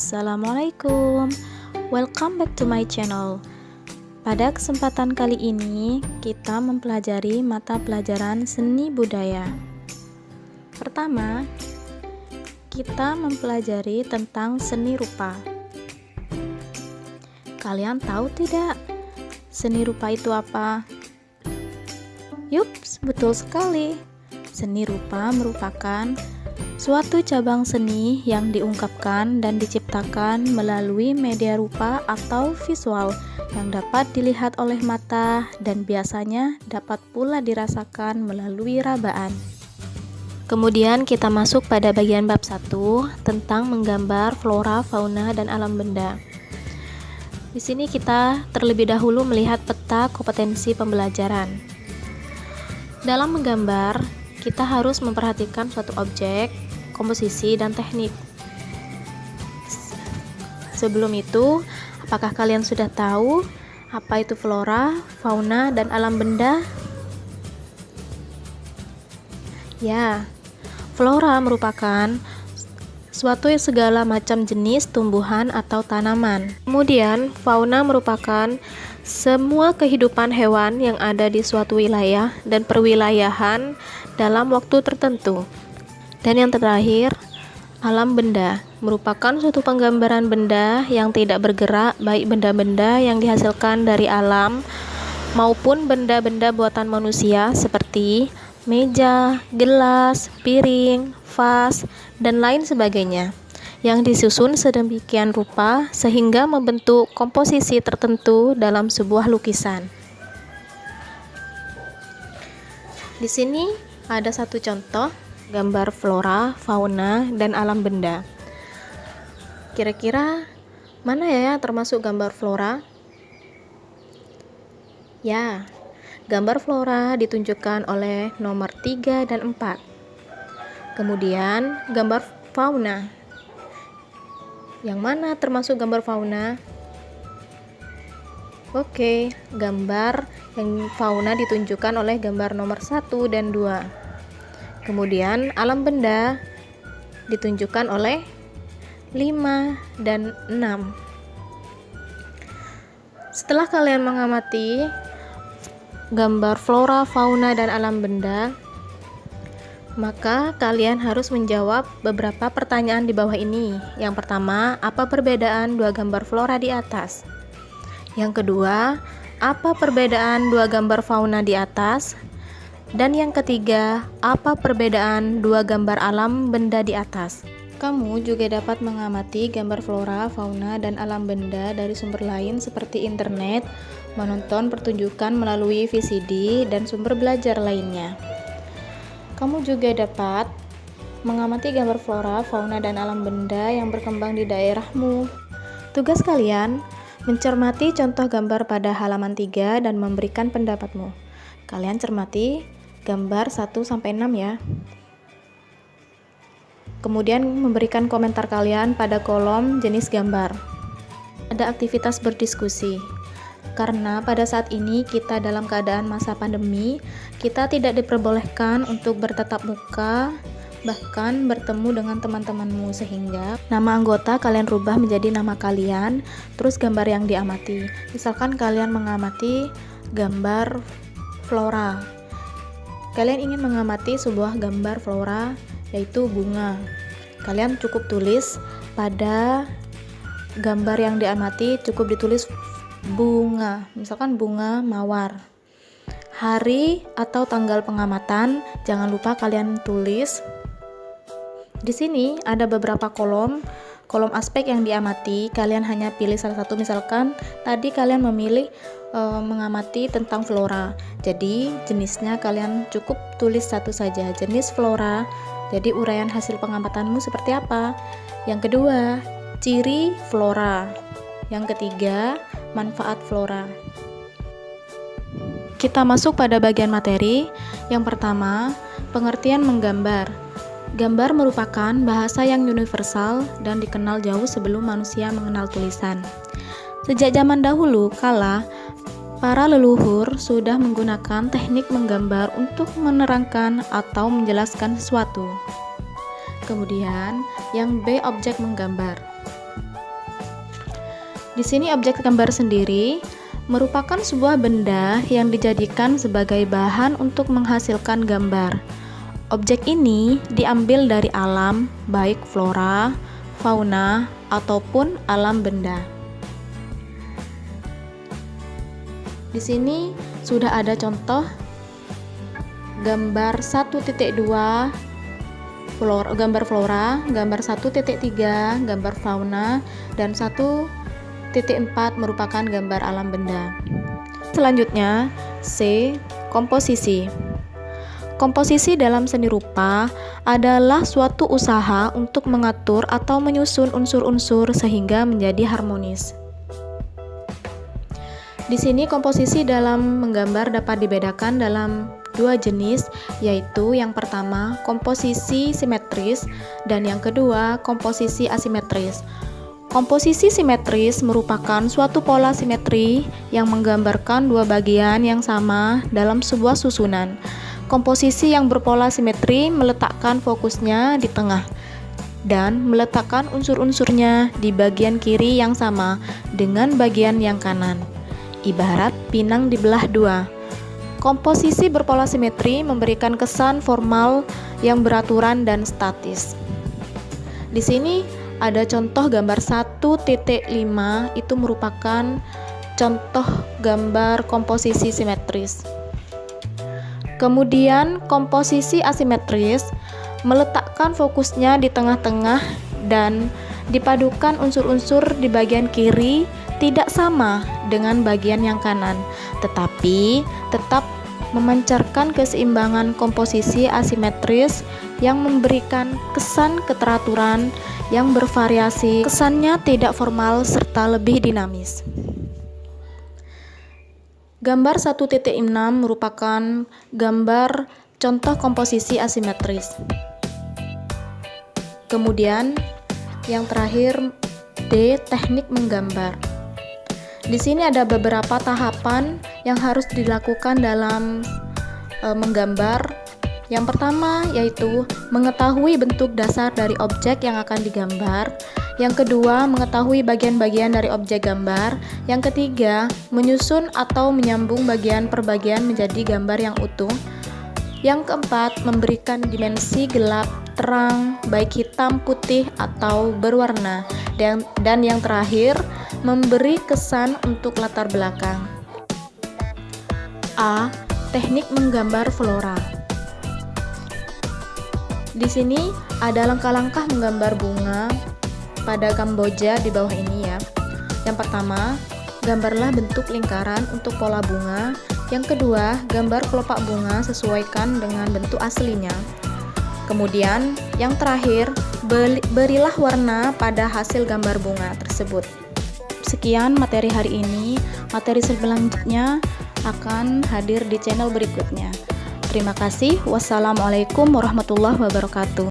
Assalamualaikum, welcome back to my channel. Pada kesempatan kali ini, kita mempelajari mata pelajaran seni budaya. Pertama, kita mempelajari tentang seni rupa. Kalian tahu tidak, seni rupa itu apa? Yups, betul sekali. Seni rupa merupakan suatu cabang seni yang diungkapkan dan diciptakan melalui media rupa atau visual yang dapat dilihat oleh mata dan biasanya dapat pula dirasakan melalui rabaan. Kemudian kita masuk pada bagian bab 1 tentang menggambar flora, fauna, dan alam benda. Di sini kita terlebih dahulu melihat peta kompetensi pembelajaran. Dalam menggambar, kita harus memperhatikan suatu objek, komposisi, dan teknik. Sebelum itu, apakah kalian sudah tahu apa itu flora, fauna, dan alam benda? Ya, flora merupakan suatu segala macam jenis tumbuhan atau tanaman. Kemudian, fauna merupakan semua kehidupan hewan yang ada di suatu wilayah dan perwilayahan dalam waktu tertentu. Dan yang terakhir, alam benda merupakan suatu penggambaran benda yang tidak bergerak, baik benda-benda yang dihasilkan dari alam maupun benda-benda buatan manusia seperti meja, gelas, piring, vas, dan lain sebagainya, yang disusun sedemikian rupa sehingga membentuk komposisi tertentu dalam sebuah lukisan. Di sini ada satu contoh gambar flora, fauna, dan alam benda. Kira-kira mana ya termasuk gambar flora? Ya, gambar flora ditunjukkan oleh nomor 3 dan 4. Kemudian gambar fauna. Yang mana termasuk gambar fauna? Oke, gambar yang fauna ditunjukkan oleh gambar nomor 1 dan 2. Kemudian alam benda ditunjukkan oleh 5 dan 6. Setelah kalian mengamati gambar flora, fauna, dan alam benda, maka kalian harus menjawab beberapa pertanyaan di bawah ini. Yang pertama, apa perbedaan dua gambar flora di atas? Yang kedua, apa perbedaan dua gambar fauna di atas? Dan yang ketiga, apa perbedaan dua gambar alam benda di atas? Kamu juga dapat mengamati gambar flora, fauna, dan alam benda dari sumber lain seperti internet, menonton pertunjukan melalui VCD, dan sumber belajar lainnya. Kamu juga dapat mengamati gambar flora, fauna, dan alam benda yang berkembang di daerahmu. Tugas kalian, mencermati contoh gambar pada halaman 3 dan memberikan pendapatmu. Kalian cermati gambar 1-6 ya. Kemudian memberikan komentar kalian pada kolom jenis gambar. Ada aktivitas berdiskusi. Karena pada saat ini kita dalam keadaan masa pandemi, kita tidak diperbolehkan untuk bertatap muka, bahkan bertemu dengan teman-temanmu, sehingga nama anggota kalian rubah menjadi nama kalian, terus gambar yang diamati. Misalkan kalian mengamati gambar flora. Kalian ingin mengamati sebuah gambar flora, yaitu bunga. Kalian cukup tulis pada gambar yang diamati, cukup ditulis bunga, misalkan bunga mawar. Hari atau tanggal pengamatan jangan lupa kalian tulis. Di sini ada beberapa kolom aspek yang diamati. Kalian hanya pilih salah satu. Misalkan tadi kalian memilih mengamati tentang flora, jadi jenisnya kalian cukup tulis satu saja, jenis flora. Jadi uraian hasil pengamatanmu seperti apa. Yang kedua, ciri flora. Yang ketiga, manfaat flora. Kita masuk pada bagian materi. Yang pertama, pengertian menggambar. Gambar merupakan bahasa yang universal dan dikenal jauh sebelum manusia mengenal tulisan. Sejak zaman dahulu kala, para leluhur sudah menggunakan teknik menggambar untuk menerangkan atau menjelaskan sesuatu. Kemudian, yang B, objek menggambar. Di sini objek gambar sendiri merupakan sebuah benda yang dijadikan sebagai bahan untuk menghasilkan gambar. Objek ini diambil dari alam, baik flora, fauna, ataupun alam benda. Di sini sudah ada contoh gambar 1.2 gambar flora, gambar 1.3 gambar fauna, dan 1.4 merupakan gambar alam benda. Selanjutnya, C. Komposisi. Komposisi dalam seni rupa adalah suatu usaha untuk mengatur atau menyusun unsur-unsur sehingga menjadi harmonis. Di sini komposisi dalam menggambar dapat dibedakan dalam dua jenis, yaitu yang pertama komposisi simetris dan yang kedua komposisi asimetris. Komposisi simetris merupakan suatu pola simetri yang menggambarkan dua bagian yang sama dalam sebuah susunan. Komposisi yang berpola simetri meletakkan fokusnya di tengah dan meletakkan unsur-unsurnya di bagian kiri yang sama dengan bagian yang kanan, ibarat pinang dibelah dua. Komposisi berpola simetri memberikan kesan formal yang beraturan dan statis. Di sini ada contoh gambar 1.5, itu merupakan contoh gambar komposisi simetris. Kemudian komposisi asimetris meletakkan fokusnya di tengah-tengah dan dipadukan unsur-unsur di bagian kiri tidak sama dengan bagian yang kanan, tetapi tetap memancarkan keseimbangan komposisi asimetris yang memberikan kesan keteraturan yang bervariasi, kesannya tidak formal serta lebih dinamis. Gambar 1.6 merupakan gambar contoh komposisi asimetris. Kemudian yang terakhir, D. Teknik menggambar. Di sini ada beberapa tahapan yang harus dilakukan dalam menggambar. Yang pertama yaitu mengetahui bentuk dasar dari objek yang akan digambar. Yang kedua, mengetahui bagian-bagian dari objek gambar. Yang ketiga, menyusun atau menyambung bagian per bagian menjadi gambar yang utuh. Yang keempat, memberikan dimensi gelap, terang, baik hitam, putih, atau berwarna. Dan yang terakhir, memberi kesan untuk latar belakang. A. Teknik menggambar flora. Di sini ada langkah-langkah menggambar bunga pada Kamboja di bawah ini ya. Yang pertama, gambarlah bentuk lingkaran untuk pola bunga. Yang kedua, gambar kelopak bunga sesuaikan dengan bentuk aslinya. Kemudian, yang terakhir, berilah warna pada hasil gambar bunga tersebut. Sekian materi hari ini. Materi selanjutnya akan hadir di channel berikutnya. Terima kasih. Wassalamualaikum warahmatullahi wabarakatuh.